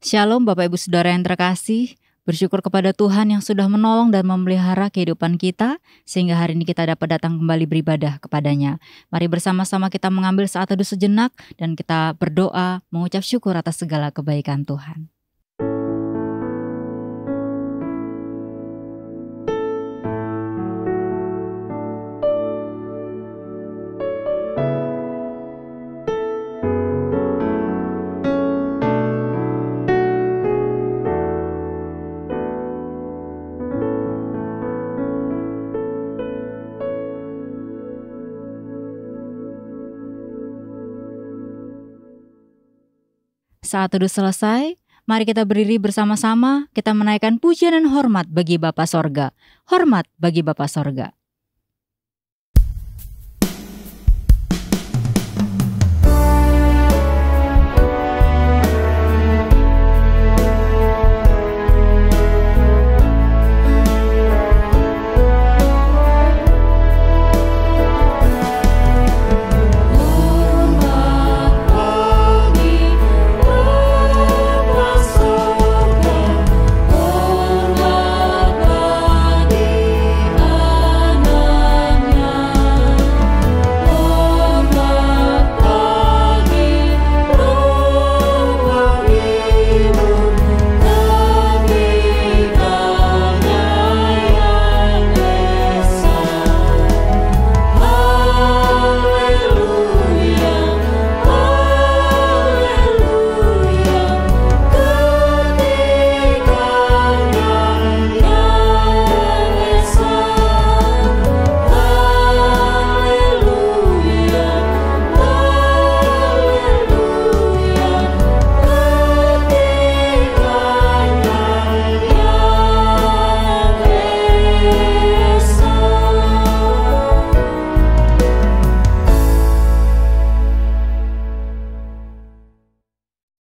Shalom Bapak Ibu Saudara yang terkasih, bersyukur kepada Tuhan yang sudah menolong dan memelihara kehidupan kita, sehingga hari ini kita dapat datang kembali beribadah kepadanya. Mari bersama-sama kita mengambil saat teduh sejenak dan kita berdoa mengucap syukur atas segala kebaikan Tuhan. Saat teduh selesai, mari kita berdiri bersama-sama, kita menaikkan pujian dan hormat bagi Bapa Sorga. Hormat bagi Bapa Sorga.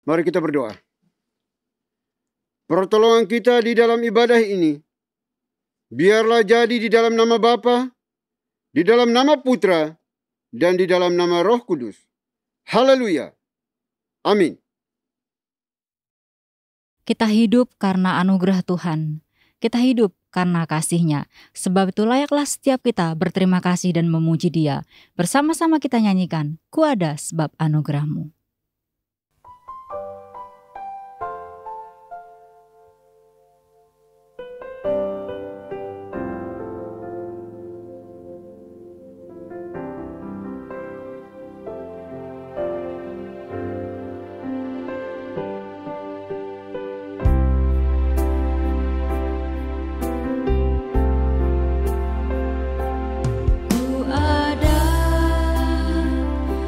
Mari kita berdoa. Pertolongan kita di dalam ibadah ini, biarlah jadi di dalam nama Bapa, di dalam nama Putra, dan di dalam nama Roh Kudus. Haleluya. Amin. Kita hidup karena anugerah Tuhan. Kita hidup karena kasih-Nya. Sebab itu layaklah setiap kita berterima kasih dan memuji Dia. Bersama-sama kita nyanyikan, Ku ada sebab anugerah-Mu.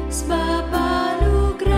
Sebab anugerah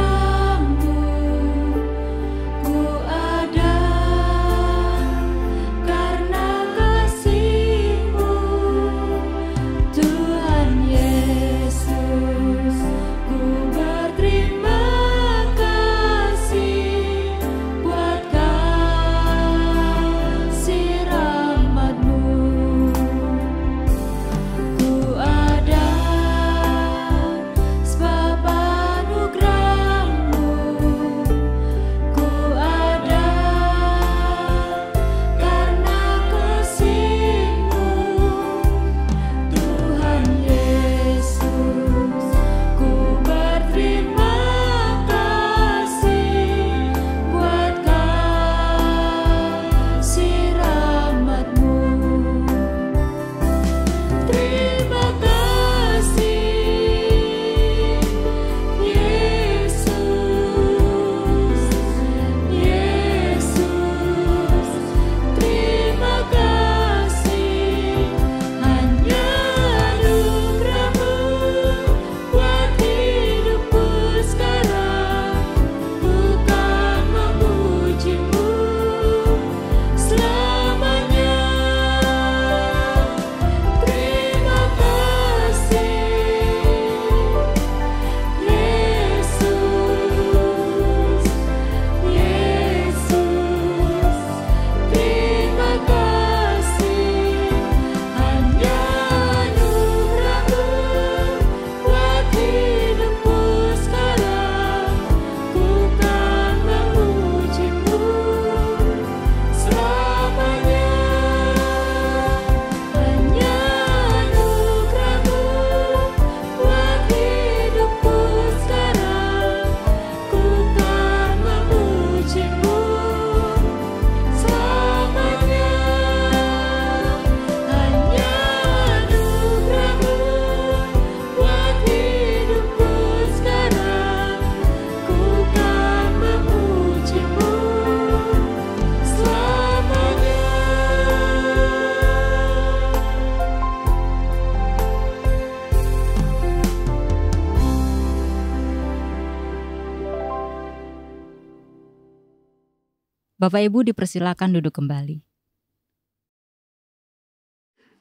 Bapak Ibu dipersilakan duduk kembali.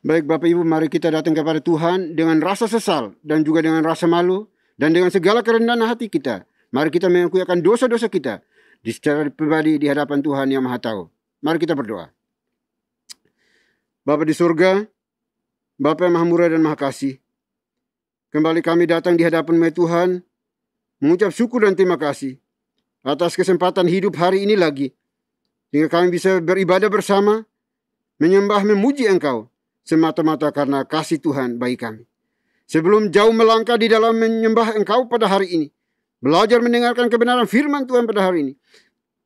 Baik Bapak Ibu, mari kita datang kepada Tuhan dengan rasa sesal dan juga dengan rasa malu dan dengan segala kerendahan hati kita. Mari kita mengakui akan dosa-dosa kita secara pribadi di hadapan Tuhan yang Maha Tahu. Mari kita berdoa. Bapa di surga, Bapa yang Maha Murah dan Maha Kasih, kembali kami datang di hadapan Tuhan, mengucap syukur dan terima kasih atas kesempatan hidup hari ini lagi, sehingga kami bisa beribadah bersama, menyembah, memuji Engkau, semata-mata karena kasih Tuhan bagi kami. Sebelum jauh melangkah di dalam menyembah Engkau pada hari ini, belajar mendengarkan kebenaran firman Tuhan pada hari ini,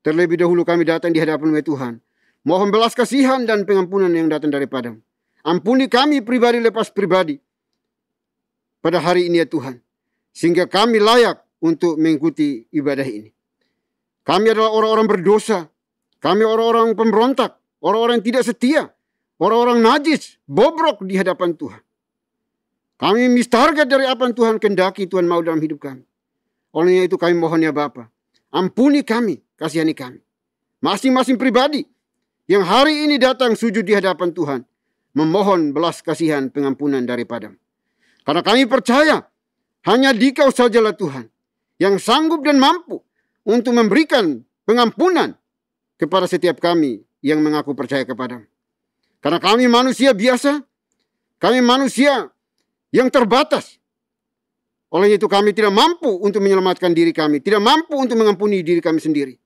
terlebih dahulu kami datang di hadapan Tuhan, mohon belas kasihan dan pengampunan yang datang daripada-Mu. Ampuni kami pribadi lepas pribadi pada hari ini ya Tuhan, sehingga kami layak untuk mengikuti ibadah ini. Kami adalah orang-orang berdosa, kami orang-orang pemberontak, orang-orang yang tidak setia, orang-orang najis, bobrok di hadapan Tuhan. Kami mistarget dari apa yang Tuhan kendaki, Tuhan mau dalam hidup kami. Olehnya itu kami mohon ya Bapa, ampuni kami, kasihani kami. Masing-masing pribadi yang hari ini datang sujud di hadapan Tuhan, memohon belas kasihan pengampunan daripada-Mu. Karena kami percaya, hanya Dikau sajalah Tuhan, yang sanggup dan mampu untuk memberikan pengampunan kepada setiap kami yang mengaku percaya kepada-Mu. Karena kami manusia biasa, kami manusia yang terbatas. Oleh itu kami tidak mampu untuk menyelamatkan diri kami, tidak mampu untuk mengampuni diri kami sendiri.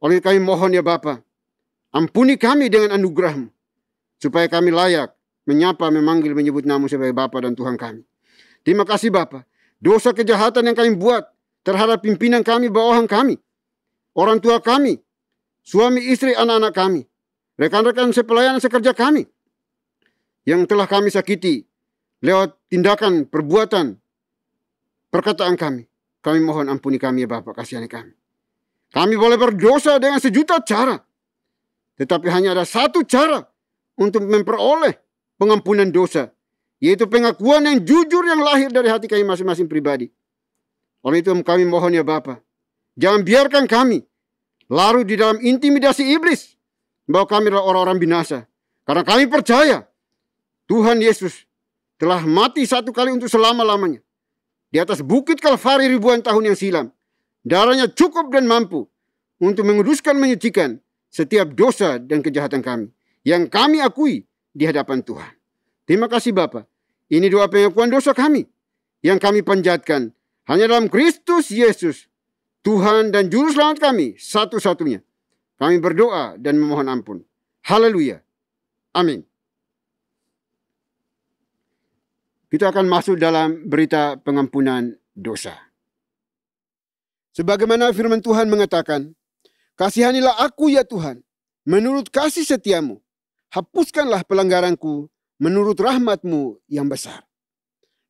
Oleh itu kami mohon ya Bapa, ampuni kami dengan anugerah-Mu, supaya kami layak menyapa, memanggil, menyebut nama sebagai Bapa dan Tuhan kami. Terima kasih Bapa, dosa kejahatan yang kami buat terhadap pimpinan kami, bawahan kami, orang tua kami, suami, istri, anak-anak kami, rekan-rekan sepelayanan sekerja kami, yang telah kami sakiti lewat tindakan, perbuatan, perkataan kami. Kami mohon ampuni kami ya Bapa, kasihani kami. Kami boleh berdosa dengan sejuta cara, tetapi hanya ada satu cara untuk memperoleh pengampunan dosa, yaitu pengakuan yang jujur yang lahir dari hati kami masing-masing pribadi. Oleh itu kami mohon ya Bapa, jangan biarkan kami larut di dalam intimidasi iblis, bahwa kami adalah orang-orang binasa. Karena kami percaya Tuhan Yesus telah mati satu kali untuk selama-lamanya di atas bukit Kalvari ribuan tahun yang silam. Darahnya cukup dan mampu untuk menguduskan, menyucikan setiap dosa dan kejahatan kami yang kami akui di hadapan Tuhan. Terima kasih Bapa. Ini doa pengakuan dosa kami yang kami panjatkan hanya dalam Kristus Yesus, Tuhan dan Juru Selamat kami satu-satunya. Kami berdoa dan memohon ampun. Haleluya. Amin. Kita akan masuk dalam berita pengampunan dosa. Sebagaimana firman Tuhan mengatakan, kasihanilah aku ya Tuhan, menurut kasih setiamu. Hapuskanlah pelanggaranku, menurut rahmat-Mu yang besar.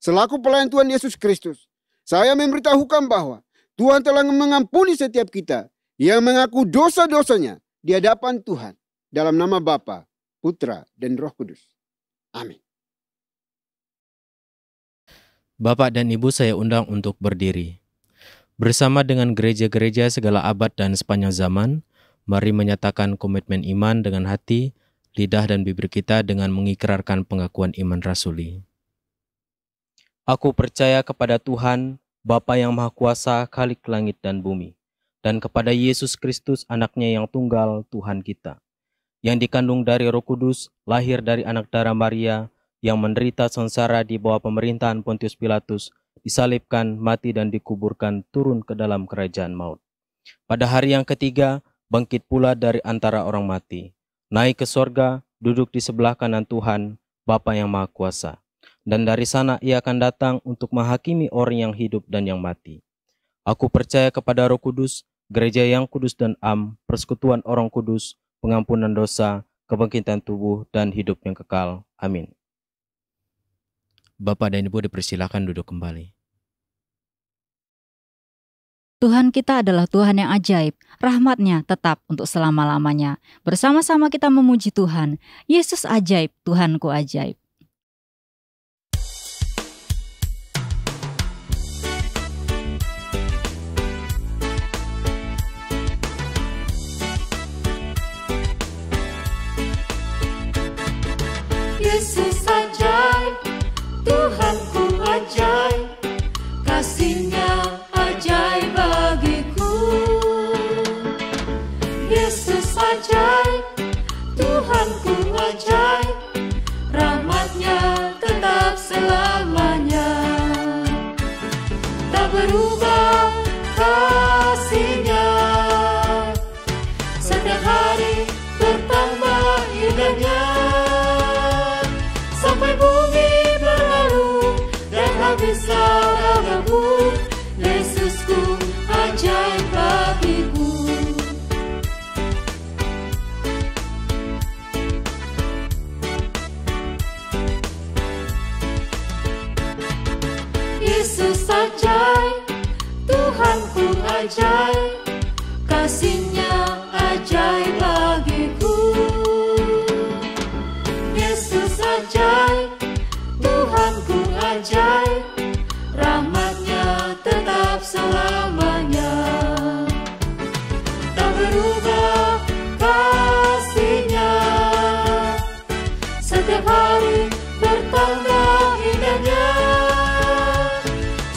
Selaku pelayan Tuhan Yesus Kristus, saya memberitahukan bahwa Tuhan telah mengampuni setiap kita yang mengaku dosa-dosanya di hadapan Tuhan dalam nama Bapa, Putra, dan Roh Kudus. Amin. Bapak dan Ibu saya undang untuk berdiri. Bersama dengan gereja-gereja segala abad dan sepanjang zaman, mari menyatakan komitmen iman dengan hati, lidah dan bibir kita dengan mengikrarkan pengakuan iman rasuli. Aku percaya kepada Tuhan, Bapa yang Maha Kuasa, Khalik langit dan bumi, dan kepada Yesus Kristus anaknya yang tunggal Tuhan kita, yang dikandung dari Roh Kudus, lahir dari anak darah Maria, yang menderita sengsara di bawah pemerintahan Pontius Pilatus, disalibkan, mati dan dikuburkan, turun ke dalam kerajaan maut. Pada hari yang ketiga, bangkit pula dari antara orang mati, naik ke sorga, duduk di sebelah kanan Tuhan, Bapa yang Maha Kuasa. Dan dari sana ia akan datang untuk menghakimi orang yang hidup dan yang mati. Aku percaya kepada Roh Kudus, gereja yang kudus dan am, persekutuan orang kudus, pengampunan dosa, kebangkitan tubuh, dan hidup yang kekal. Amin. Bapak dan Ibu dipersilakan duduk kembali. Tuhan kita adalah Tuhan yang ajaib, rahmat-Nya tetap untuk selama-lamanya. Bersama-sama kita memuji Tuhan. Yesus ajaib, Tuhanku ajaib. Tuhanku ajaib, kasih-Nya ajaib bagiku. Yesus ajaib, Tuhanku ajaib, rahmat-Nya tetap selamanya. Tak berubah kasih-Nya, setiap hari bertambah indahnya. Sampai bumi berlalu dan habislah ragaku, Yesusku ajaib bagiku. Yesus ajaib, Tuhanku ajaib, kasih-Nya ajaib bagiku. Yesus ajaib, Tuhanku ajaib, rahmat-Nya tetap selamanya. Tak berubah kasih-Nya, setiap hari bertambah indahnya.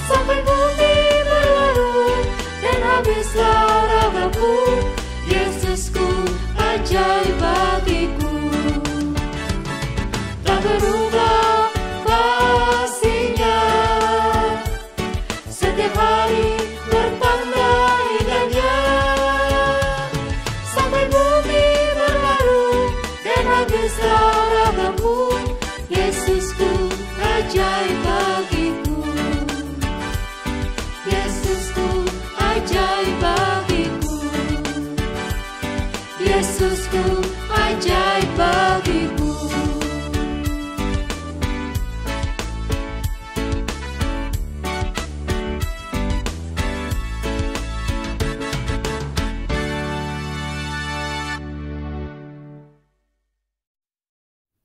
Sampai bumi berlalu dan habislah ragaku, Yesusku ajaib bagiku. Tak berubah kasih-Nya, setiap hari bertambah indahnya. Sampai bumi berlalu dan habislah ragaku, Yesusku ajaib bagiku. Yesusku ajaib bagiku. Yesusku ajaib bagiku.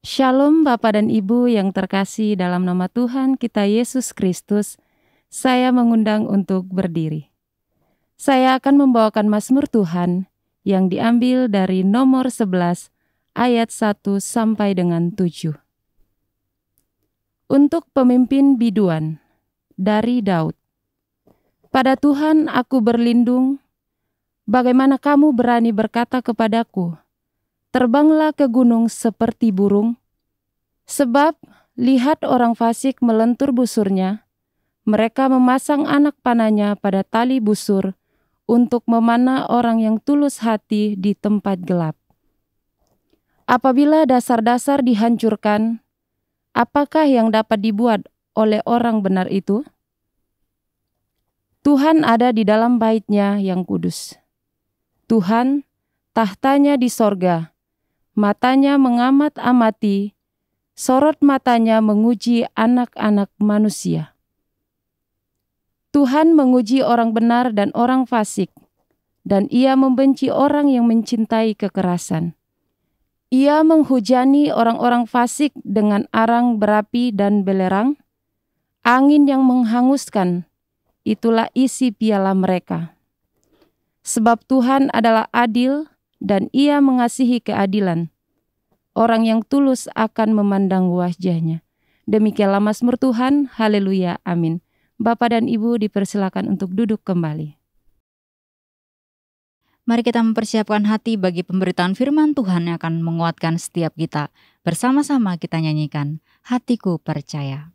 Shalom Bapak dan Ibu yang terkasih dalam nama Tuhan kita Yesus Kristus. Saya mengundang untuk berdiri. Saya akan membawakan Mazmur Tuhan yang diambil dari nomor 11 ayat 1 sampai dengan 7. Untuk pemimpin biduan, dari Daud. Pada Tuhan aku berlindung, bagaimana kamu berani berkata kepadaku, terbanglah ke gunung seperti burung? Sebab lihat orang fasik melentur busurnya, mereka memasang anak panahnya pada tali busur untuk memanah orang yang tulus hati di tempat gelap. Apabila dasar-dasar dihancurkan, apakah yang dapat dibuat oleh orang benar itu? Tuhan ada di dalam bait-Nya yang kudus. Tuhan, tahtanya di sorga, matanya mengamat-amati, sorot matanya menguji anak-anak manusia. Tuhan menguji orang benar dan orang fasik, dan Ia membenci orang yang mencintai kekerasan. Ia menghujani orang-orang fasik dengan arang berapi dan belerang, angin yang menghanguskan, itulah isi piala mereka. Sebab Tuhan adalah adil dan Ia mengasihi keadilan. Orang yang tulus akan memandang wajah-Nya. Demikianlah Mazmur Tuhan, haleluya, amin. Bapak dan Ibu dipersilakan untuk duduk kembali. Mari kita mempersiapkan hati bagi pemberitaan firman Tuhan yang akan menguatkan setiap kita. Bersama-sama kita nyanyikan, Hatiku Percaya.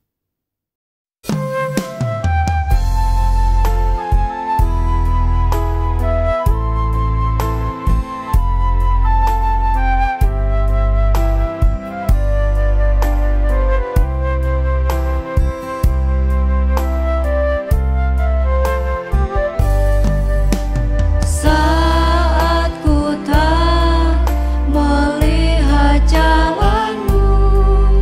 Melihat jalanmu,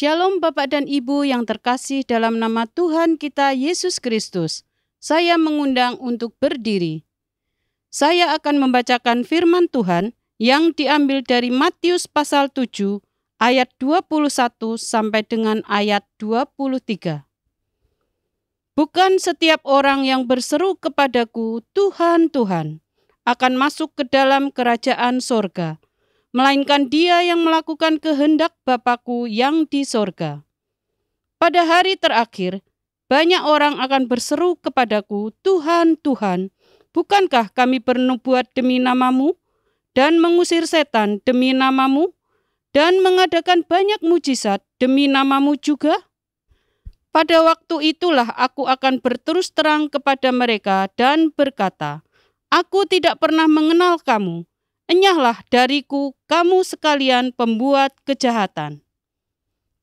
Shalom Bapak dan Ibu yang terkasih dalam nama Tuhan kita Yesus Kristus. Saya mengundang untuk berdiri. Saya akan membacakan firman Tuhan yang diambil dari Matius pasal 7 ayat 21 sampai dengan ayat 23. Bukan setiap orang yang berseru kepadaku, Tuhan, Tuhan, akan masuk ke dalam kerajaan sorga, melainkan dia yang melakukan kehendak Bapa-Ku yang di sorga. Pada hari terakhir, banyak orang akan berseru kepadaku, Tuhan, Tuhan, bukankah kami bernubuat demi nama-Mu, dan mengusir setan demi nama-Mu, dan mengadakan banyak mujizat demi nama-Mu juga? Pada waktu itulah aku akan berterus terang kepada mereka dan berkata, Aku tidak pernah mengenal kamu. Enyahlah dariku, kamu sekalian pembuat kejahatan.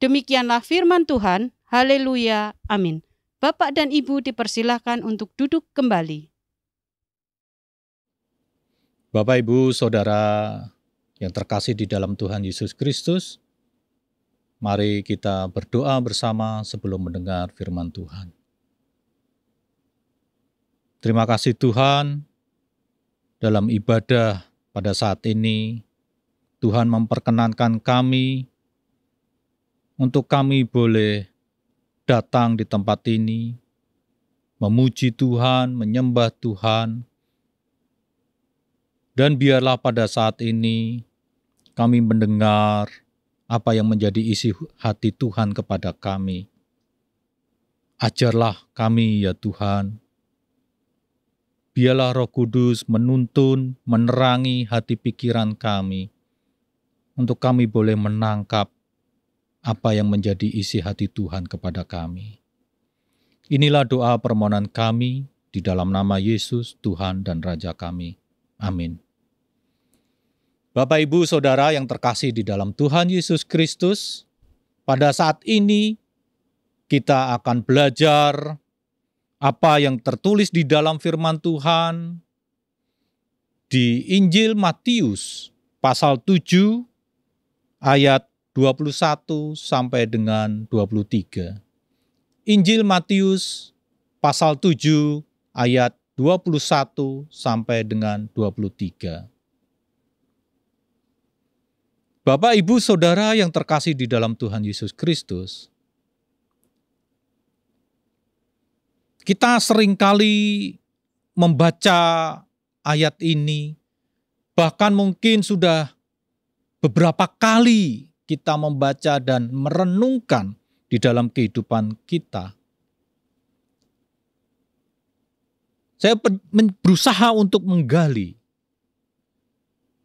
Demikianlah firman Tuhan. Haleluya. Amin. Bapak dan Ibu dipersilahkan untuk duduk kembali. Bapak, Ibu, Saudara yang terkasih di dalam Tuhan Yesus Kristus, mari kita berdoa bersama sebelum mendengar firman Tuhan. Terima kasih Tuhan, dalam ibadah pada saat ini, Tuhan memperkenankan kami untuk kami boleh datang di tempat ini, memuji Tuhan, menyembah Tuhan, dan biarlah pada saat ini kami mendengar apa yang menjadi isi hati Tuhan kepada kami. Ajarlah kami ya Tuhan. Biarlah Roh Kudus menuntun, menerangi hati pikiran kami, untuk kami boleh menangkap apa yang menjadi isi hati Tuhan kepada kami. Inilah doa permohonan kami di dalam nama Yesus, Tuhan dan Raja kami. Amin. Bapak, Ibu, Saudara yang terkasih di dalam Tuhan Yesus Kristus, pada saat ini kita akan belajar apa yang tertulis di dalam firman Tuhan di Injil Matius pasal 7 ayat 21 sampai dengan 23. Injil Matius pasal 7 ayat 21 sampai dengan 23. Bapak, Ibu, Saudara yang terkasih di dalam Tuhan Yesus Kristus, kita seringkali membaca ayat ini, bahkan mungkin sudah beberapa kali kita membaca dan merenungkan di dalam kehidupan kita. Saya berusaha untuk menggali.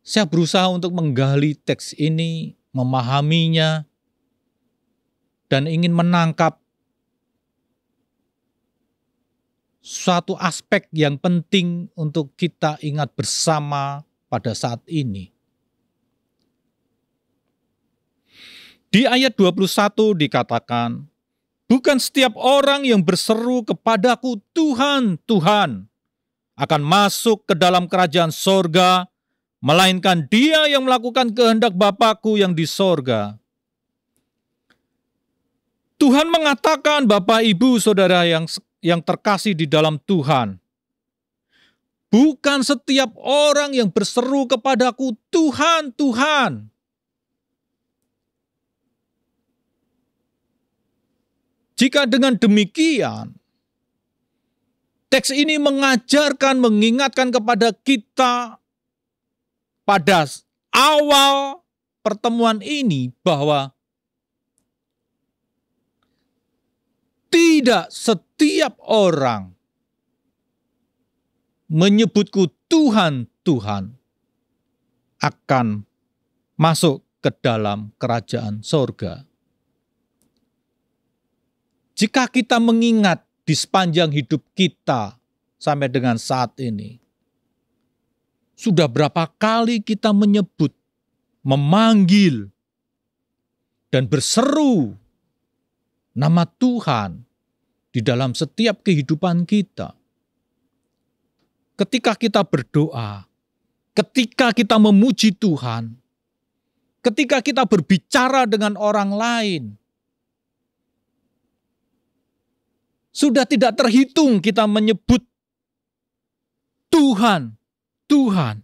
Saya berusaha untuk menggali teks ini, memahaminya, dan ingin menangkap suatu aspek yang penting untuk kita ingat bersama pada saat ini. Di ayat 21 dikatakan, bukan setiap orang yang berseru kepadaku, Tuhan, Tuhan, akan masuk ke dalam kerajaan sorga, melainkan dia yang melakukan kehendak Bapa-Ku yang di sorga. Tuhan mengatakan, Bapak, Ibu, Saudara yang terkasih di dalam Tuhan, bukan setiap orang yang berseru kepadaku, Tuhan, Tuhan. Jika dengan demikian, teks ini mengajarkan, mengingatkan kepada kita pada awal pertemuan ini bahwa tidak setiap orang menyebutku Tuhan, Tuhan akan masuk ke dalam kerajaan sorga. Jika kita mengingat di sepanjang hidup kita sampai dengan saat ini, sudah berapa kali kita menyebut, memanggil, dan berseru nama Tuhan di dalam setiap kehidupan kita. Ketika kita berdoa, ketika kita memuji Tuhan, ketika kita berbicara dengan orang lain, Sudah tidak terhitung kita menyebut Tuhan, Tuhan.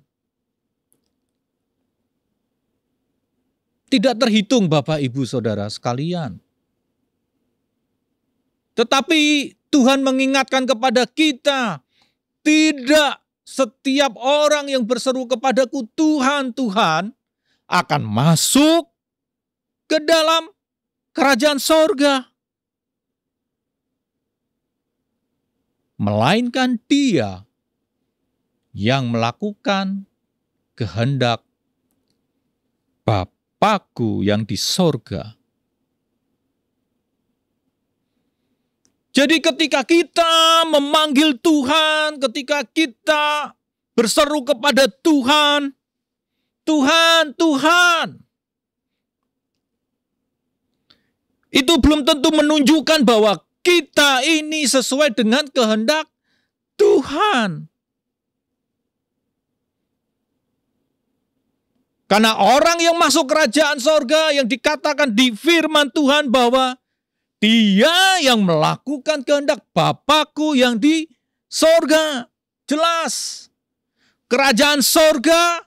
Tidak terhitung Bapak, Ibu, Saudara sekalian. Tetapi Tuhan mengingatkan kepada kita, tidak setiap orang yang berseru kepadaku Tuhan, Tuhan, akan masuk ke dalam kerajaan sorga. Melainkan dia yang melakukan kehendak Bapa-Ku yang di sorga. Jadi ketika kita memanggil Tuhan, ketika kita berseru kepada Tuhan, Tuhan, Tuhan, itu belum tentu menunjukkan bahwa kita ini sesuai dengan kehendak Tuhan. Karena orang yang masuk kerajaan sorga yang dikatakan di firman Tuhan bahwa dia yang melakukan kehendak Bapa-Ku yang di sorga. Jelas. Kerajaan sorga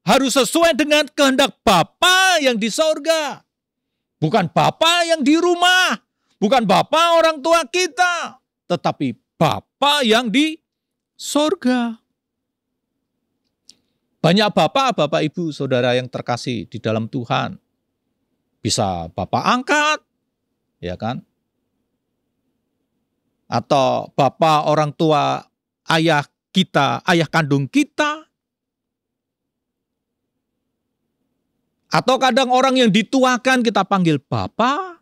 harus sesuai dengan kehendak Bapa yang di sorga. Bukan Bapa yang di rumah. Bukan Bapa orang tua kita. Tetapi Bapa yang di sorga. Banyak Bapak Ibu, Saudara yang terkasih di dalam Tuhan. Bisa Bapak angkat, ya kan? Atau Bapak orang tua ayah kita, ayah kandung kita. Atau kadang orang yang dituakan kita panggil Bapa.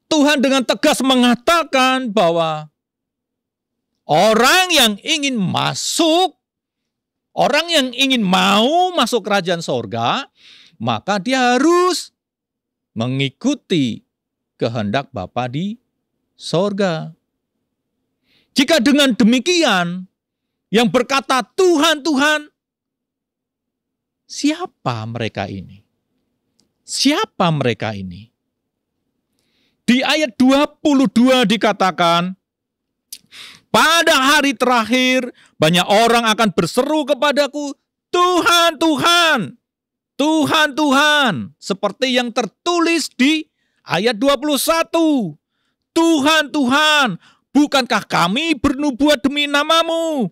Tuhan dengan tegas mengatakan bahwa orang yang ingin masuk, orang yang ingin mau masuk kerajaan sorga, maka dia harus mengikuti kehendak Bapa di sorga. Jika dengan demikian, yang berkata Tuhan, Tuhan, siapa mereka ini? Siapa mereka ini? Di ayat 22 dikatakan, pada hari terakhir banyak orang akan berseru kepadaku, Tuhan, Tuhan, Tuhan, Tuhan. Seperti yang tertulis di ayat 21. Tuhan, Tuhan, bukankah kami bernubuat demi namamu?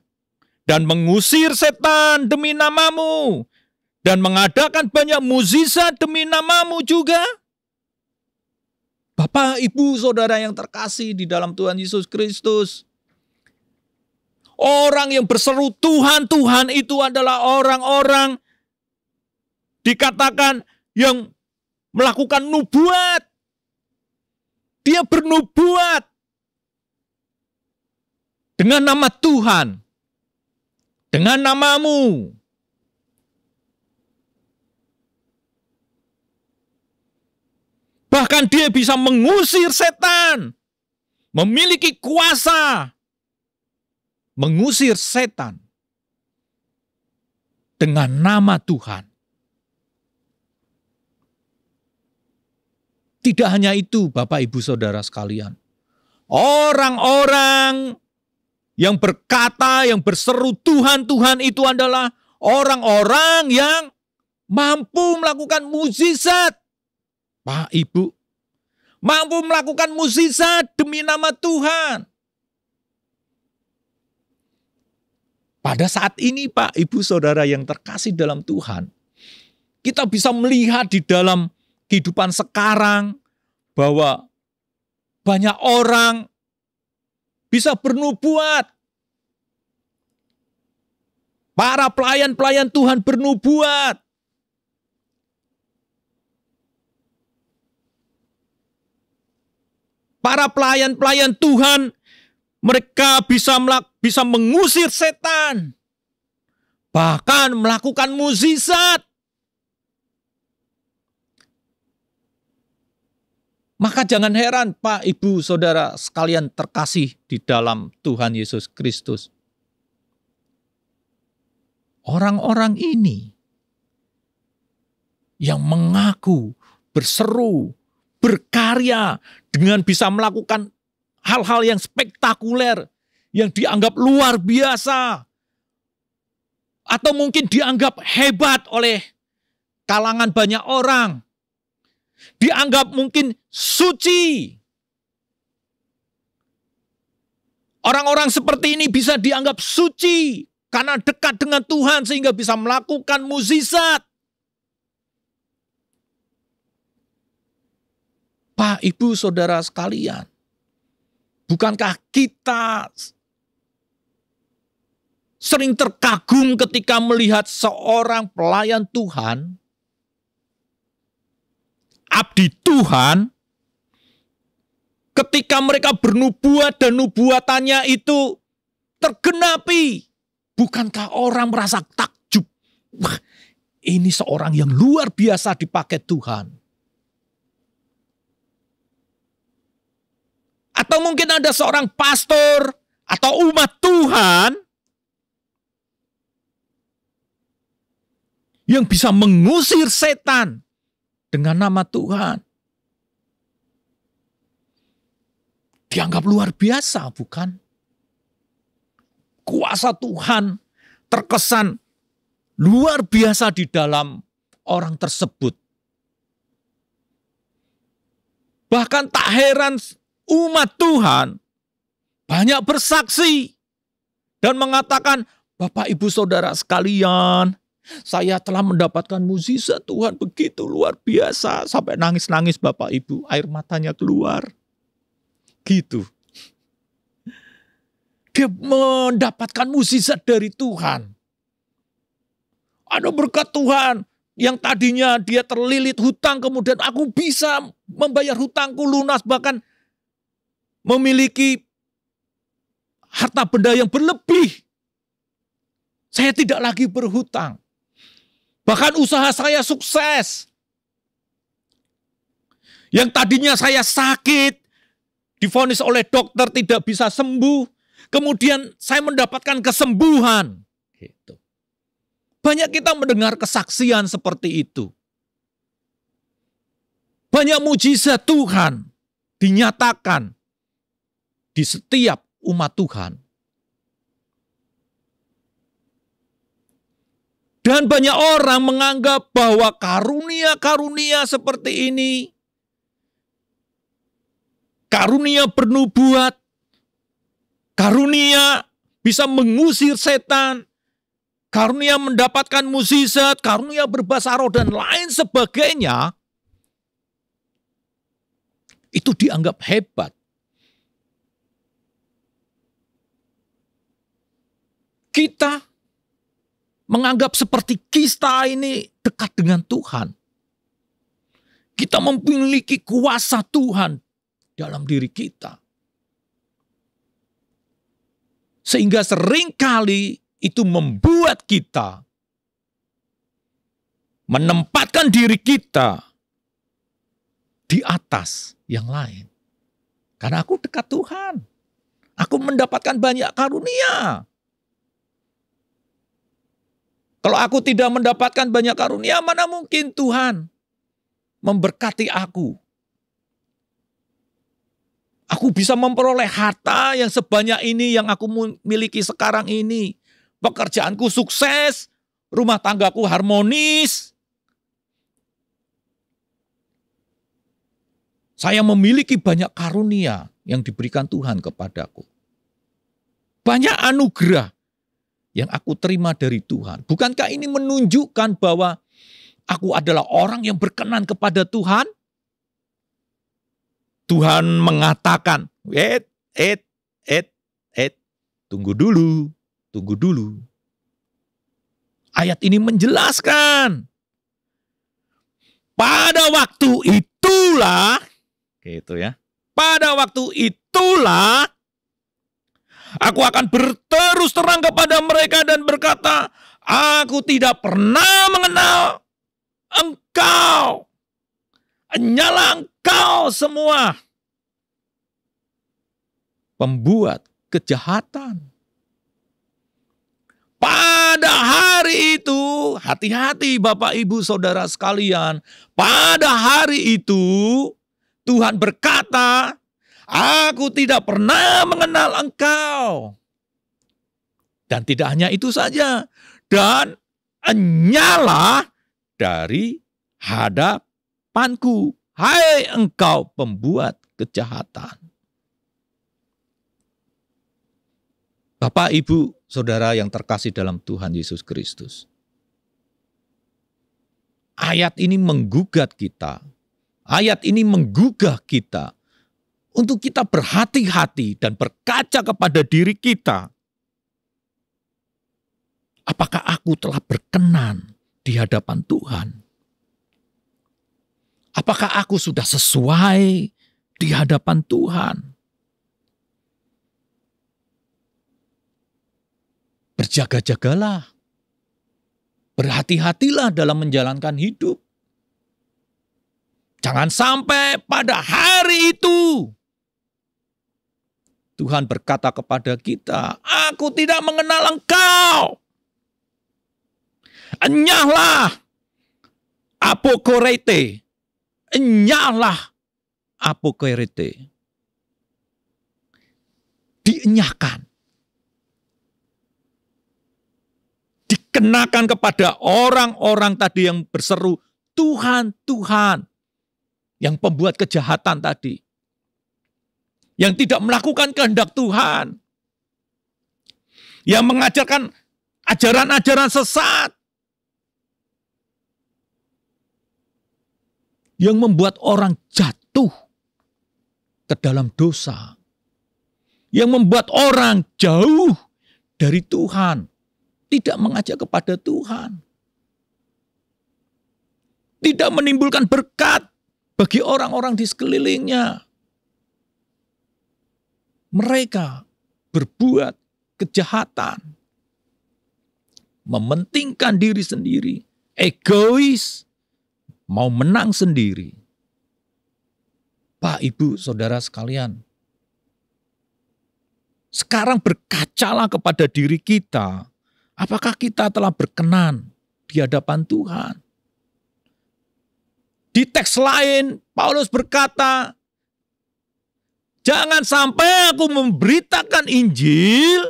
Dan mengusir setan demi namamu? Dan mengadakan banyak mukjizat demi namamu juga? Bapak, Ibu, Saudara yang terkasih di dalam Tuhan Yesus Kristus. Orang yang berseru Tuhan, Tuhan itu adalah orang-orang dikatakan yang melakukan nubuat. Dia bernubuat dengan nama Tuhan, dengan namamu. Bahkan dia bisa mengusir setan, memiliki kuasa mengusir setan dengan nama Tuhan. Tidak hanya itu, Bapak, Ibu, Saudara sekalian. Orang-orang yang berkata, yang berseru Tuhan, Tuhan itu adalah orang-orang yang mampu melakukan mukjizat. Pak, Ibu, mampu melakukan mukjizat demi nama Tuhan. Pada saat ini, Pak, Ibu, Saudara yang terkasih dalam Tuhan, kita bisa melihat di dalam kehidupan sekarang bahwa banyak orang bisa bernubuat. Para pelayan-pelayan Tuhan bernubuat. Para pelayan-pelayan Tuhan, mereka bisa mengusir setan. Bahkan melakukan mukjizat. Maka jangan heran, Pak, Ibu, Saudara sekalian terkasih di dalam Tuhan Yesus Kristus. Orang-orang ini yang mengaku berseru berkarya, dengan bisa melakukan hal-hal yang spektakuler, yang dianggap luar biasa, atau mungkin dianggap hebat oleh kalangan banyak orang, dianggap mungkin suci. Orang-orang seperti ini bisa dianggap suci karena dekat dengan Tuhan sehingga bisa melakukan mukjizat. Pak, Ibu, Saudara sekalian, bukankah kita sering terkagum ketika melihat seorang pelayan Tuhan, abdi Tuhan, ketika mereka bernubuat dan nubuatannya itu tergenapi? Bukankah orang merasa takjub? Wah, ini seorang yang luar biasa dipakai Tuhan. Atau mungkin ada seorang pastor atau umat Tuhan yang bisa mengusir setan dengan nama Tuhan. Dianggap luar biasa, bukan? Kuasa Tuhan terkesan luar biasa di dalam orang tersebut. Bahkan tak heran umat Tuhan banyak bersaksi dan mengatakan, Bapak, Ibu, Saudara sekalian, saya telah mendapatkan mukjizat Tuhan begitu luar biasa. Sampai nangis-nangis Bapak Ibu, air matanya keluar. Gitu. Dia mendapatkan mukjizat dari Tuhan. Ada berkat Tuhan yang tadinya dia terlilit hutang, kemudian aku bisa membayar hutangku lunas, bahkan memiliki harta benda yang berlebih. Saya tidak lagi berhutang. Bahkan usaha saya sukses. Yang tadinya saya sakit, divonis oleh dokter tidak bisa sembuh, kemudian saya mendapatkan kesembuhan. Gitu. Banyak kita mendengar kesaksian seperti itu. Banyak mukjizat Tuhan dinyatakan di setiap umat Tuhan. Dan banyak orang menganggap bahwa karunia-karunia seperti ini, karunia bernubuat, karunia bisa mengusir setan, karunia mendapatkan mukjizat, karunia berbahasa roh dan lain sebagainya, itu dianggap hebat. Kita menganggap seperti kita ini dekat dengan Tuhan. Kita memiliki kuasa Tuhan dalam diri kita. Sehingga seringkali itu membuat kita menempatkan diri kita di atas yang lain. Karena aku dekat Tuhan. Aku mendapatkan banyak karunia. Kalau aku tidak mendapatkan banyak karunia, mana mungkin Tuhan memberkati aku. Aku bisa memperoleh harta yang sebanyak ini yang aku miliki sekarang ini. Pekerjaanku sukses, rumah tanggaku harmonis. Saya memiliki banyak karunia yang diberikan Tuhan kepadaku. Banyak anugerah yang aku terima dari Tuhan. Bukankah ini menunjukkan bahwa aku adalah orang yang berkenan kepada Tuhan? Tuhan mengatakan, tunggu dulu. Ayat ini menjelaskan, pada waktu itulah, gitu ya, pada waktu itulah, aku akan berterus terang kepada mereka dan berkata, aku tidak pernah mengenal engkau. Hanyalah engkau semua pembuat kejahatan. Pada hari itu, hati-hati Bapak Ibu Saudara sekalian, pada hari itu Tuhan berkata, aku tidak pernah mengenal engkau. Dan tidak hanya itu saja, dan enyahlah dari hadapanku, hai engkau pembuat kejahatan. Bapak, Ibu, Saudara yang terkasih dalam Tuhan Yesus Kristus. Ayat ini menggugat kita. Ayat ini menggugah kita untuk kita berhati-hati dan berkaca kepada diri kita. Apakah aku telah berkenan di hadapan Tuhan? Apakah aku sudah sesuai di hadapan Tuhan? Berjaga-jagalah. Berhati-hatilah dalam menjalankan hidup. Jangan sampai pada hari itu Tuhan berkata kepada kita, aku tidak mengenal engkau. Enyahlah apokorete. Enyahlah apokorete. Dienyahkan. Dikenakan kepada orang-orang tadi yang berseru, Tuhan, Tuhan. Yang pembuat kejahatan tadi. Yang tidak melakukan kehendak Tuhan. Yang mengajarkan ajaran-ajaran sesat. Yang membuat orang jatuh ke dalam dosa. Yang membuat orang jauh dari Tuhan. Tidak mengajak kepada Tuhan. Tidak menimbulkan berkat bagi orang-orang di sekelilingnya. Mereka berbuat kejahatan. Mementingkan diri sendiri. Egois. Mau menang sendiri. Pak, Ibu, Saudara sekalian. Sekarang berkacalah kepada diri kita. Apakah kita telah berkenan di hadapan Tuhan? Di teks lain, Paulus berkata, jangan sampai aku memberitakan Injil,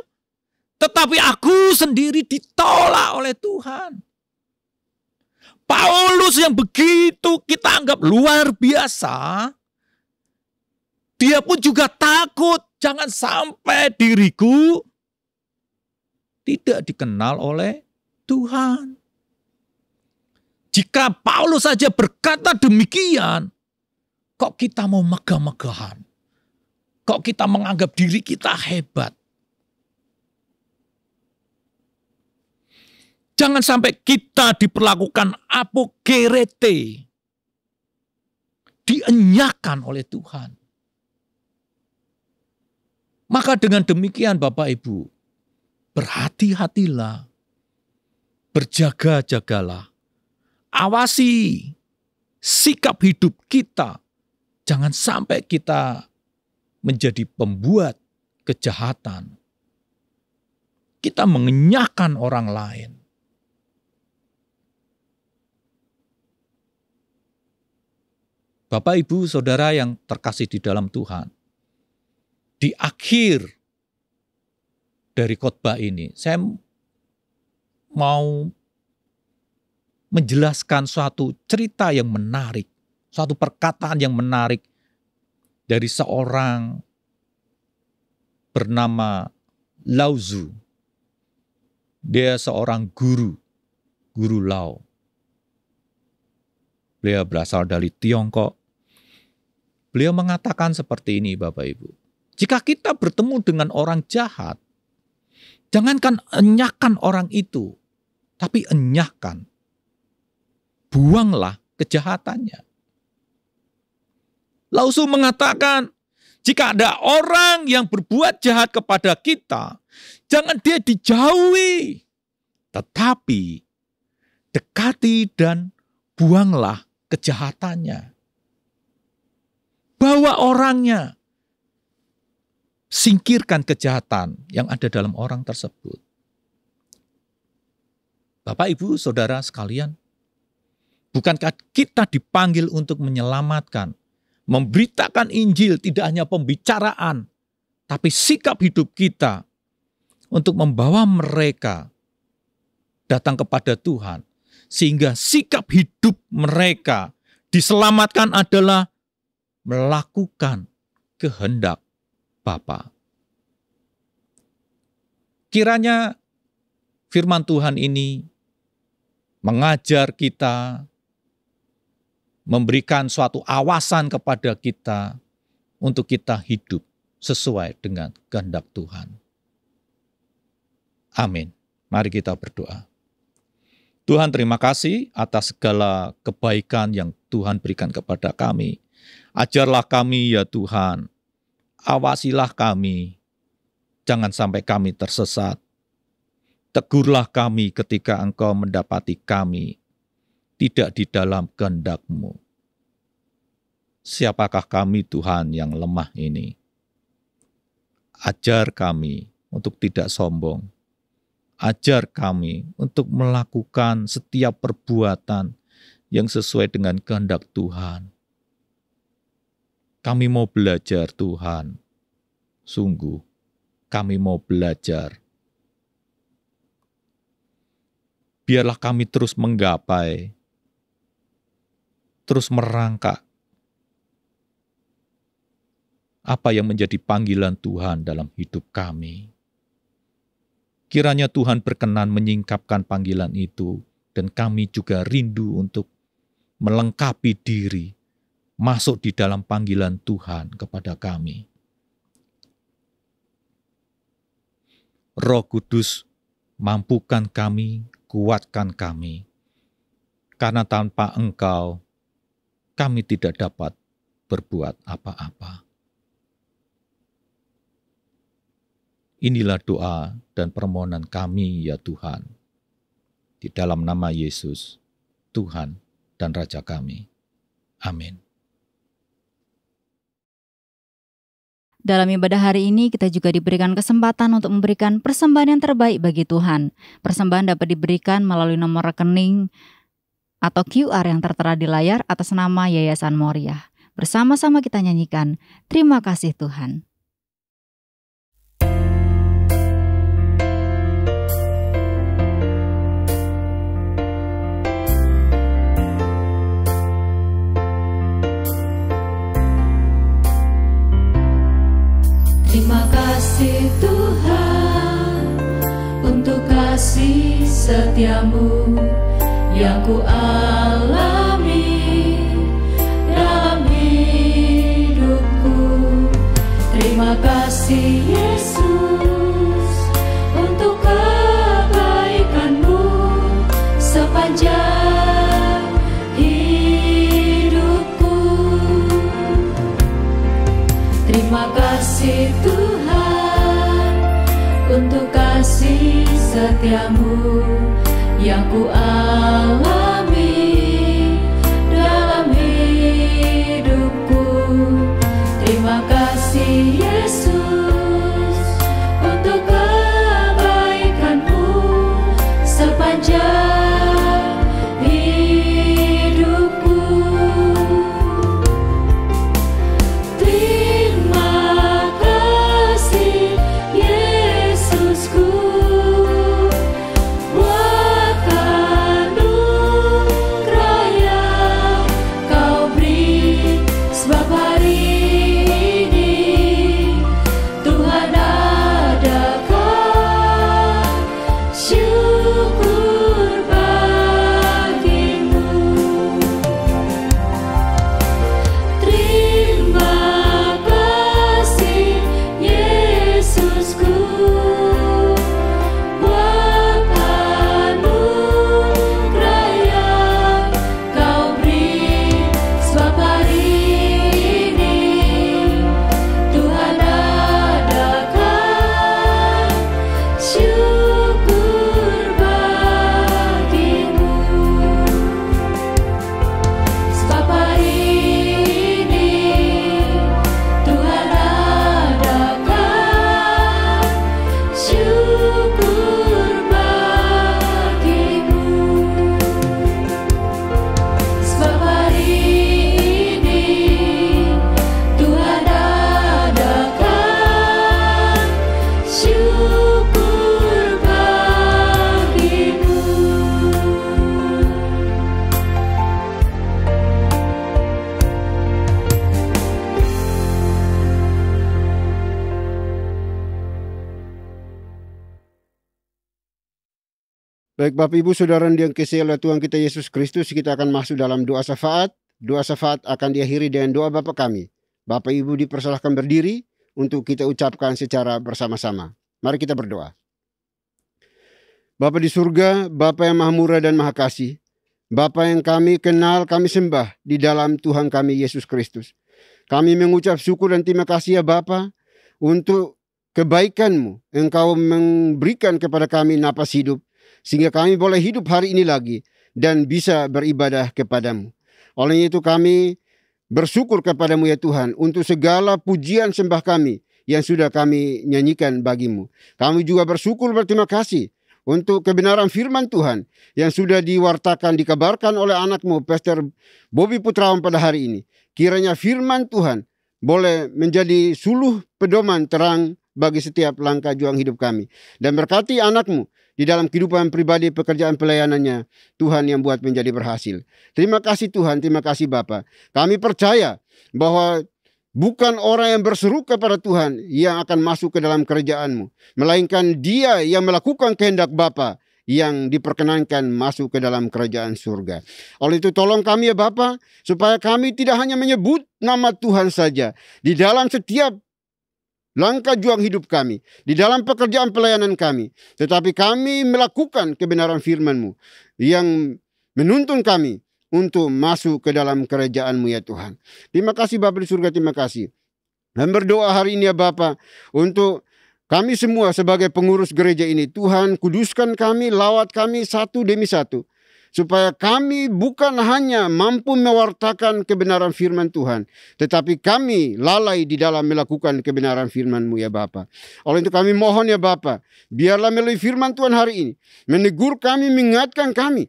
tetapi aku sendiri ditolak oleh Tuhan. Paulus yang begitu kita anggap luar biasa, dia pun juga takut, jangan sampai diriku tidak dikenal oleh Tuhan. Jika Paulus saja berkata demikian, kok kita mau megah-megahan? Kok kita menganggap diri kita hebat? Jangan sampai kita diperlakukan apokerete, dienyahkan oleh Tuhan. Maka dengan demikian Bapak Ibu, berhati-hatilah, berjaga-jagalah, awasi sikap hidup kita. Jangan sampai kita menjadi pembuat kejahatan. Kita mengenyahkan orang lain. Bapak, Ibu, Saudara yang terkasih di dalam Tuhan. Di akhir dari khotbah ini, saya mau menjelaskan suatu cerita yang menarik, suatu perkataan yang menarik dari seorang bernama Lao Tzu. Dia seorang guru Lao. Beliau berasal dari Tiongkok. Beliau mengatakan seperti ini, Bapak Ibu. Jika kita bertemu dengan orang jahat, jangankan enyahkan orang itu, tapi enyahkan. Buanglah kejahatannya. Lao Tzu mengatakan, jika ada orang yang berbuat jahat kepada kita, jangan dia dijauhi, tetapi dekati dan buanglah kejahatannya. Bawa orangnya. Singkirkan kejahatan yang ada dalam orang tersebut. Bapak, Ibu, Saudara sekalian, bukankah kita dipanggil untuk menyelamatkan memberitakan Injil tidak hanya pembicaraan, tapi sikap hidup kita untuk membawa mereka datang kepada Tuhan. Sehingga sikap hidup mereka diselamatkan adalah melakukan kehendak Bapa. Kiranya firman Tuhan ini mengajar kita, memberikan suatu awasan kepada kita untuk kita hidup sesuai dengan kehendak Tuhan. Amin. Mari kita berdoa. Tuhan, terima kasih atas segala kebaikan yang Tuhan berikan kepada kami. Ajarlah kami ya Tuhan, awasilah kami, jangan sampai kami tersesat. Tegurlah kami ketika Engkau mendapati kami tidak di dalam kehendak-Mu. Siapakah kami Tuhan yang lemah ini? Ajar kami untuk tidak sombong. Ajar kami untuk melakukan setiap perbuatan yang sesuai dengan kehendak Tuhan. Kami mau belajar Tuhan. Sungguh, kami mau belajar. Biarlah kami terus menggapai, terus merangkak apa yang menjadi panggilan Tuhan dalam hidup kami. Kiranya Tuhan berkenan menyingkapkan panggilan itu, dan kami juga rindu untuk melengkapi diri, masuk di dalam panggilan Tuhan kepada kami. Roh Kudus, mampukan kami, kuatkan kami, karena tanpa Engkau, kami tidak dapat berbuat apa-apa. Inilah doa dan permohonan kami ya Tuhan. Di dalam nama Yesus, Tuhan dan Raja kami. Amin. Dalam ibadah hari ini kita juga diberikan kesempatan untuk memberikan persembahan yang terbaik bagi Tuhan. Persembahan dapat diberikan melalui nomor rekening atau QR yang tertera di layar atas nama Yayasan Moriah. Bersama-sama kita nyanyikan, Terima Kasih Tuhan. Terima kasih Tuhan untuk kasih setiamu yang ku alami dalam hidupku. Terima kasih Yesus untuk kebaikanmu sepanjang hidupku. Terima kasih Tuhan untuk kasih setiamu yang ku alami dalam hidupku. Terima kasih Yesus untuk kebaikanmu sepanjang hidupku. Terima kasih Yesusku buat anugerah Baik Bapak Ibu Saudara yang dikasihi oleh Tuhan kita Yesus Kristus, kita akan masuk dalam doa syafaat. Doa syafaat akan diakhiri dengan doa Bapa kami. Bapak Ibu dipersilahkan berdiri untuk kita ucapkan secara bersama-sama. Mari kita berdoa. Bapa di surga, Bapa yang maha murah dan maha kasih, Bapa yang kami kenal, kami sembah di dalam Tuhan kami Yesus Kristus. Kami mengucap syukur dan terima kasih ya Bapa untuk kebaikan-Mu. Engkau memberikan kepada kami napas hidup, sehingga kami boleh hidup hari ini lagi dan bisa beribadah kepada-Mu. Oleh itu kami bersyukur kepada-Mu ya Tuhan untuk segala pujian sembah kami yang sudah kami nyanyikan bagi-Mu. Kami juga bersyukur berterima kasih untuk kebenaran firman Tuhan yang sudah diwartakan, dikabarkan oleh anak-Mu, Pastor Bobby Putrawan pada hari ini. Kiranya firman Tuhan boleh menjadi suluh pedoman terang bagi setiap langkah juang hidup kami. Dan berkati anak-Mu di dalam kehidupan pribadi, pekerjaan pelayanannya, Tuhan yang buat menjadi berhasil. Terima kasih Tuhan, terima kasih Bapa. Kami percaya bahwa bukan orang yang berseru kepada Tuhan yang akan masuk ke dalam kerajaan-Mu, melainkan dia yang melakukan kehendak Bapa yang diperkenankan masuk ke dalam kerajaan surga. Oleh itu tolong kami ya Bapa, supaya kami tidak hanya menyebut nama Tuhan saja di dalam setiap langkah juang hidup kami, di dalam pekerjaan pelayanan kami, tetapi kami melakukan kebenaran firman-Mu yang menuntun kami untuk masuk ke dalam kerajaan-Mu ya Tuhan. Terima kasih Bapa di surga, terima kasih. Dan berdoa hari ini ya Bapa untuk kami semua sebagai pengurus gereja ini. Tuhan kuduskan kami, lawat kami satu demi satu. Supaya kami bukan hanya mampu mewartakan kebenaran firman Tuhan, tetapi kami lalai di dalam melakukan kebenaran firman-Mu ya Bapa. Oleh itu kami mohon ya Bapa, biarlah melalui firman Tuhan hari ini menegur kami, mengingatkan kami,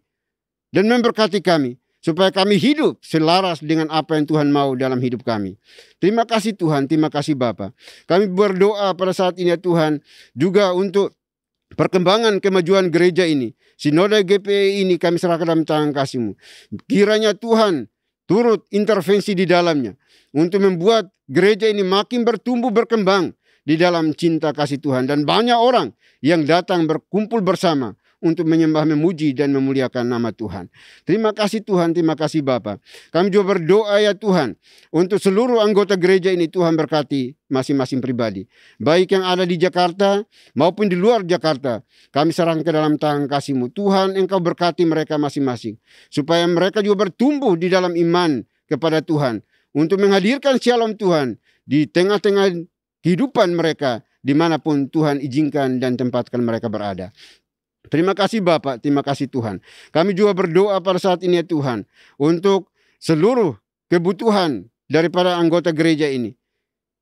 dan memberkati kami, supaya kami hidup selaras dengan apa yang Tuhan mau dalam hidup kami. Terima kasih Tuhan, terima kasih Bapa. Kami berdoa pada saat ini ya Tuhan, juga untuk perkembangan kemajuan gereja ini. Sinode GPI ini kami serahkan dalam tangan kasih-Mu. Kiranya Tuhan turut intervensi di dalamnya, untuk membuat gereja ini makin bertumbuh berkembang di dalam cinta kasih Tuhan. Dan banyak orang yang datang berkumpul bersama untuk menyembah, memuji, dan memuliakan nama Tuhan. Terima kasih Tuhan, terima kasih Bapa. Kami juga berdoa ya Tuhan, untuk seluruh anggota gereja ini Tuhan berkati masing-masing pribadi. Baik yang ada di Jakarta maupun di luar Jakarta. Kami serahkan ke dalam tangan kasih-Mu. Tuhan Engkau berkati mereka masing-masing. Supaya mereka juga bertumbuh di dalam iman kepada Tuhan. Untuk menghadirkan shalom Tuhan di tengah-tengah kehidupan mereka, dimanapun Tuhan izinkan dan tempatkan mereka berada. Terima kasih Bapak, terima kasih Tuhan. Kami juga berdoa pada saat ini ya Tuhan, untuk seluruh kebutuhan daripada anggota gereja ini.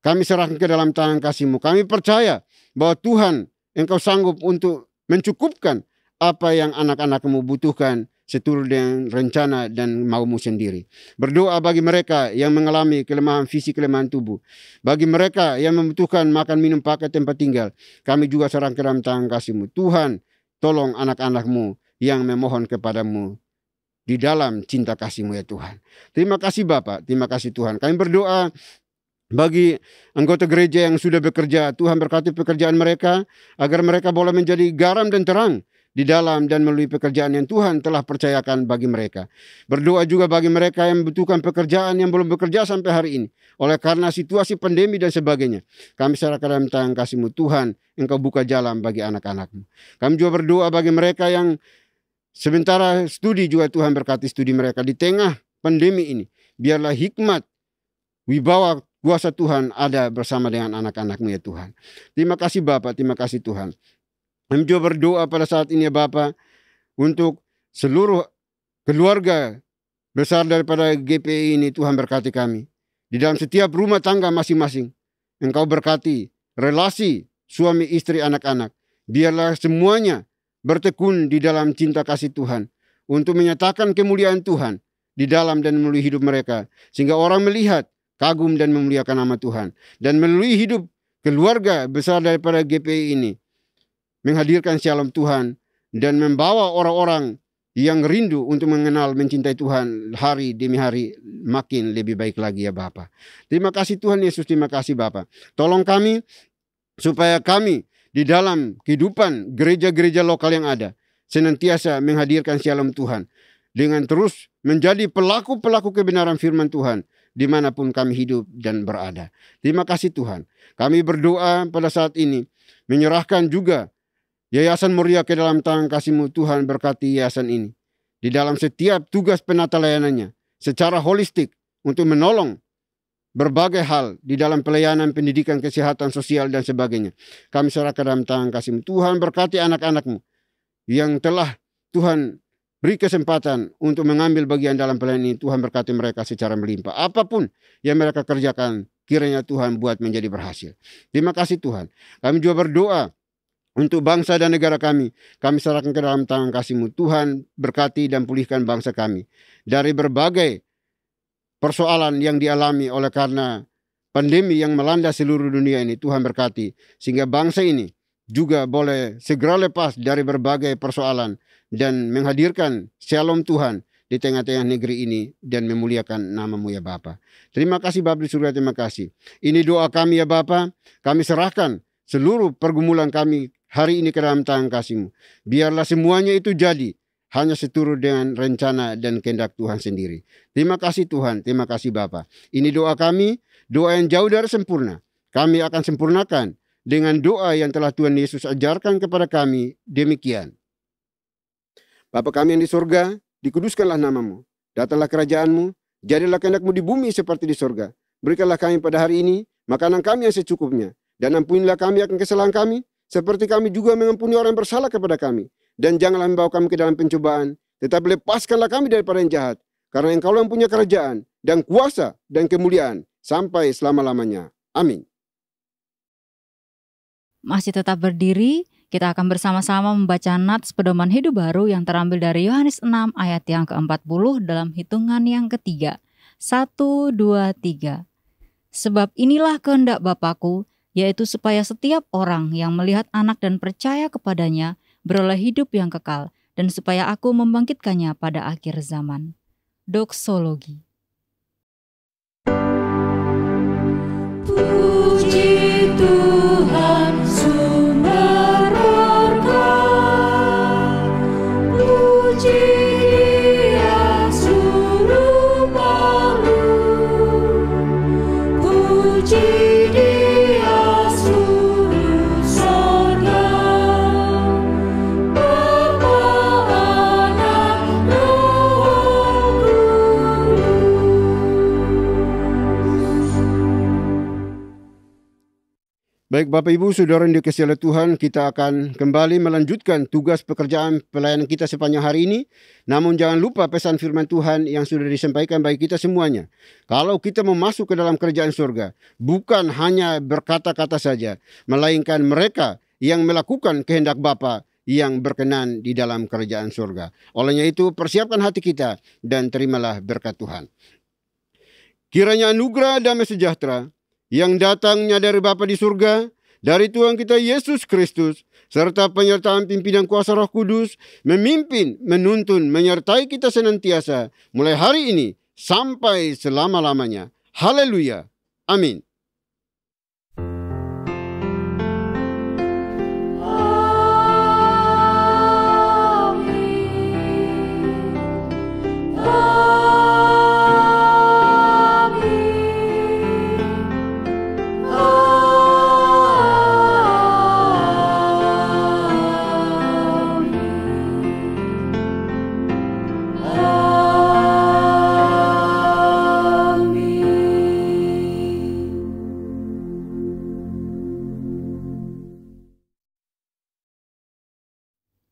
Kami serahkan ke dalam tangan kasih-Mu. Kami percaya bahwa Tuhan Engkau sanggup untuk mencukupkan apa yang anak-anak-Mu butuhkan seturut dengan rencana dan mau-Mu sendiri. Berdoa bagi mereka yang mengalami kelemahan fisik, kelemahan tubuh. Bagi mereka yang membutuhkan makan, minum, pakai, tempat tinggal. Kami juga serahkan ke dalam tangan kasih-Mu. Tuhan, tolong anak-anak-Mu yang memohon kepada-Mu di dalam cinta kasih-Mu ya Tuhan. Terima kasih Bapak, terima kasih Tuhan. Kami berdoa bagi anggota gereja yang sudah bekerja. Tuhan berkati pekerjaan mereka, agar mereka boleh menjadi garam dan terang di dalam dan melalui pekerjaan yang Tuhan telah percayakan bagi mereka. Berdoa juga bagi mereka yang membutuhkan pekerjaan yang belum bekerja sampai hari ini, oleh karena situasi pandemi dan sebagainya. Kami serahkan dalam tangan kasih-Mu. Tuhan, Engkau buka jalan bagi anak-anak-Mu. Kami juga berdoa bagi mereka yang sementara studi, juga Tuhan berkati studi mereka di tengah pandemi ini. Biarlah hikmat, wibawa, kuasa Tuhan ada bersama dengan anak-anak-Mu ya Tuhan. Terima kasih Bapak, terima kasih Tuhan. Kami juga berdoa pada saat ini ya Bapak, untuk seluruh keluarga besar daripada GPI ini. Tuhan berkati kami. Di dalam setiap rumah tangga masing-masing, Engkau berkati relasi suami, istri, anak-anak. Biarlah semuanya bertekun di dalam cinta kasih Tuhan, untuk menyatakan kemuliaan Tuhan di dalam dan melalui hidup mereka. Sehingga orang melihat, kagum dan memuliakan nama Tuhan. Dan melalui hidup keluarga besar daripada GPI ini, menghadirkan shalom Tuhan dan membawa orang-orang yang rindu untuk mengenal, mencintai Tuhan hari demi hari makin lebih baik lagi ya Bapa. Terima kasih Tuhan Yesus, terima kasih Bapa. Tolong kami supaya kami di dalam kehidupan gereja-gereja lokal yang ada, senantiasa menghadirkan shalom Tuhan dengan terus menjadi pelaku-pelaku kebenaran firman Tuhan dimanapun kami hidup dan berada. Terima kasih Tuhan. Kami berdoa pada saat ini menyerahkan juga Yayasan Moria ke dalam tangan kasih-Mu. Tuhan, berkati yayasan ini di dalam setiap tugas penata layanannya secara holistik untuk menolong berbagai hal di dalam pelayanan pendidikan, kesehatan, sosial, dan sebagainya. Kami serahkan dalam tangan kasih-Mu. Tuhan, berkati anak-anak-Mu yang telah Tuhan beri kesempatan untuk mengambil bagian dalam pelayanan ini. Tuhan, berkati mereka secara melimpah. Apapun yang mereka kerjakan, kiranya Tuhan buat menjadi berhasil. Terima kasih Tuhan. Kami juga berdoa untuk bangsa dan negara kami. Kami serahkan ke dalam tangan kasih-Mu. Tuhan, berkati dan pulihkan bangsa kami dari berbagai persoalan yang dialami oleh karena pandemi yang melanda seluruh dunia ini. Tuhan, berkati sehingga bangsa ini juga boleh segera lepas dari berbagai persoalan dan menghadirkan shalom Tuhan di tengah-tengah negeri ini dan memuliakan nama-Mu ya Bapa. Terima kasih Bapa di surga, terima kasih. Ini doa kami ya Bapa. Kami serahkan seluruh pergumulan kami hari ini ke dalam tangan kasih-Mu. Biarlah semuanya itu jadi hanya seturut dengan rencana dan kehendak Tuhan sendiri. Terima kasih Tuhan, terima kasih Bapa. Ini doa kami, doa yang jauh dari sempurna. Kami akan sempurnakan dengan doa yang telah Tuhan Yesus ajarkan kepada kami. Demikian. Bapa kami yang di surga, dikuduskanlah nama-Mu. Datanglah kerajaan-Mu, jadilah kehendak-Mu di bumi seperti di surga. Berikanlah kami pada hari ini makanan kami yang secukupnya. Dan ampunilah kami akan kesalahan kami, seperti kami juga mengampuni orang yang bersalah kepada kami. Dan janganlah membawa kami ke dalam pencobaan, tetapi lepaskanlah kami daripada yang jahat. Karena Engkau yang punya kerajaan, dan kuasa, dan kemuliaan, sampai selama-lamanya. Amin. Masih tetap berdiri, kita akan bersama-sama membaca nats pedoman hidup baru yang terambil dari Yohanes 6 ayat yang ke-40 dalam hitungan yang ketiga. 1, 2, 3. Sebab inilah kehendak Bapa-Ku, yaitu supaya setiap orang yang melihat Anak dan percaya kepadanya beroleh hidup yang kekal, dan supaya Aku membangkitkannya pada akhir zaman. Doksologi. Puji Tuhan sumber berkah, puji Dia suruh makhluk, puji Dia suruh sorga, Bapa, Anak, Roh Kudus. Baik Bapak Ibu Saudara yang dikasihi oleh Tuhan, kita akan kembali melanjutkan tugas pekerjaan pelayanan kita sepanjang hari ini. Namun jangan lupa pesan firman Tuhan yang sudah disampaikan bagi kita semuanya. Kalau kita mau masuk ke dalam kerajaan surga, bukan hanya berkata-kata saja, melainkan mereka yang melakukan kehendak Bapa yang berkenan di dalam kerajaan surga. Olehnya itu persiapkan hati kita dan terimalah berkat Tuhan. Kiranya anugerah damai sejahtera yang datangnya dari Bapa di surga, dari Tuhan kita Yesus Kristus, serta penyertaan pimpinan kuasa Roh Kudus, memimpin, menuntun, menyertai kita senantiasa, mulai hari ini sampai selama-lamanya. Haleluya. Amin.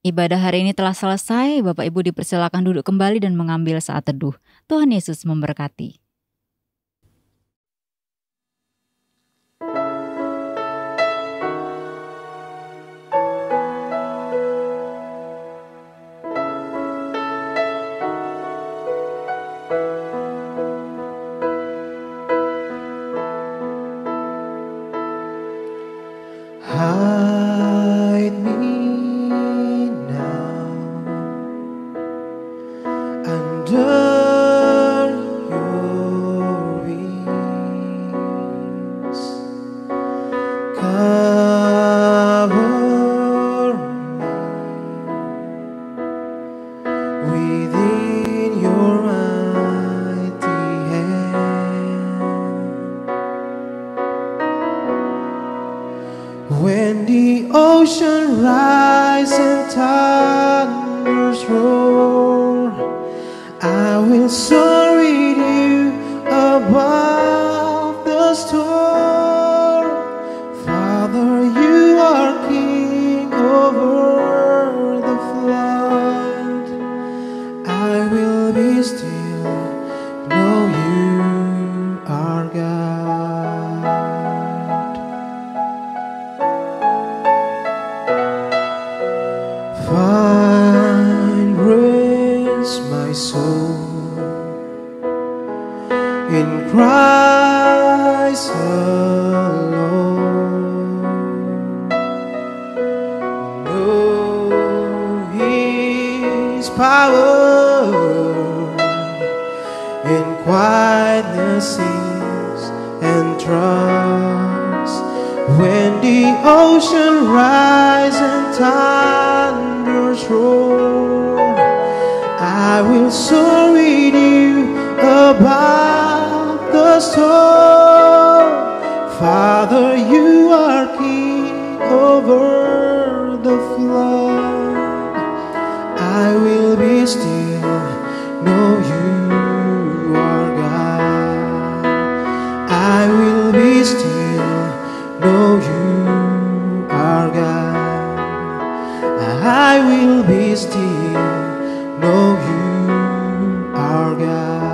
Ibadah hari ini telah selesai. Bapak Ibu dipersilakan duduk kembali dan mengambil saat teduh. Tuhan Yesus memberkati. Hide me now under your rise and thunders roar, I will soar with you above the storm. Father, you are King over the flood. I will be still, know you are God. Find rest, my soul, in Christ alone. Know His power in quietness and trust. When the ocean rise and thunders roar, I will soar with you above the storm. Father, you are King over the flood. I will be still, know you are God. I will be still, know you are God. I will be still, know you are God.